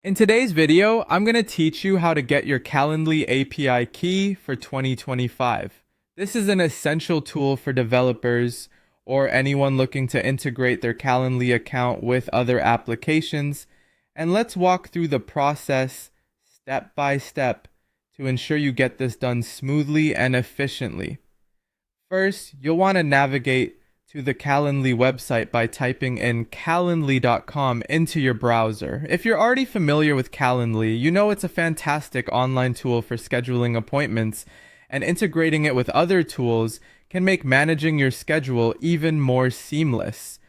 In today's video, I'm going to teach you how to get your Calendly API key for 2025. This is an essential tool for developers or anyone looking to integrate their Calendly account with other applications. And let's walk through the process step by step to ensure you get this done smoothly and efficiently. First, you'll want to navigate to the Calendly website by typing in calendly.com into your browser. If you're already familiar with Calendly, you know it's a fantastic online tool for scheduling appointments, and integrating it with other tools can make managing your schedule even more seamless.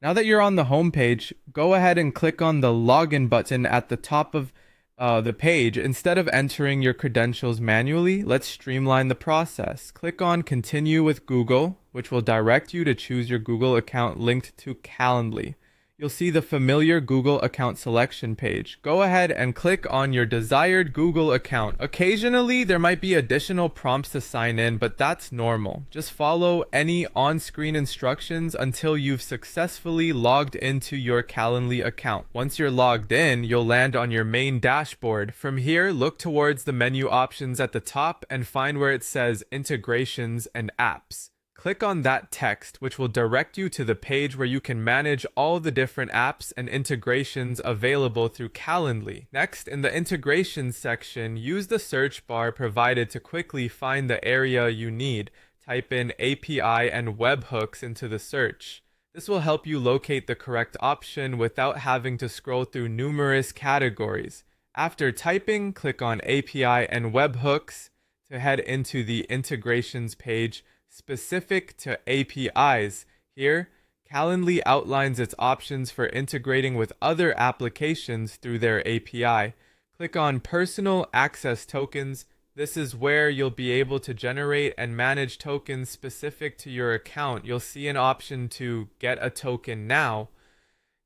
Now that you're on the homepage, go ahead and click on the login button at the top of the page. Instead of entering your credentials manually, let's streamline the process. Click on Continue with Google, which will direct you to choose your Google account linked to Calendly. You'll see the familiar Google account selection page. Go ahead and click on your desired Google account. Occasionally, there might be additional prompts to sign in, but that's normal. Just follow any on-screen instructions until you've successfully logged into your Calendly account. Once you're logged in, you'll land on your main dashboard. From here, look towards the menu options at the top and find where it says Integrations and Apps. Click on that text, which will direct you to the page where you can manage all the different apps and integrations available through Calendly. Next, in the integrations section, use the search bar provided to quickly find the area you need. Type in API and webhooks into the search. This will help you locate the correct option without having to scroll through numerous categories. After typing, click on API and webhooks to head into the integrations page specific to APIs. Here, Calendly outlines its options for integrating with other applications through their API. Click on Personal Access Tokens. This is where you'll be able to generate and manage tokens specific to your account. You'll see an option to get a token now.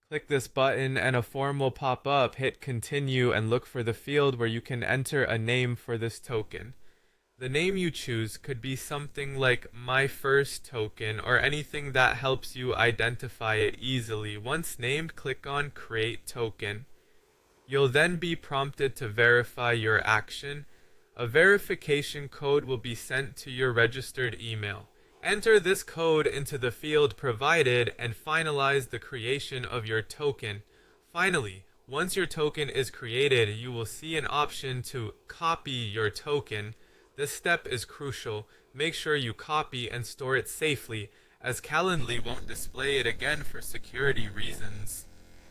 Click this button and a form will pop up. Hit Continue and look for the field where you can enter a name for this token. The name you choose could be something like My First Token or anything that helps you identify it easily. Once named, click on Create Token. You'll then be prompted to verify your action. A verification code will be sent to your registered email. Enter this code into the field provided and finalize the creation of your token. Finally, once your token is created, you will see an option to copy your token. This step is crucial. Make sure you copy and store it safely, as Calendly won't display it again for security reasons.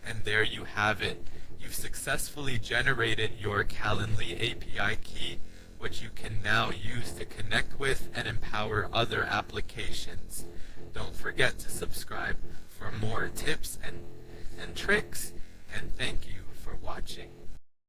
And there you have it. You've successfully generated your Calendly API key, which you can now use to connect with and empower other applications. Don't forget to subscribe for more tips and tricks, and thank you for watching.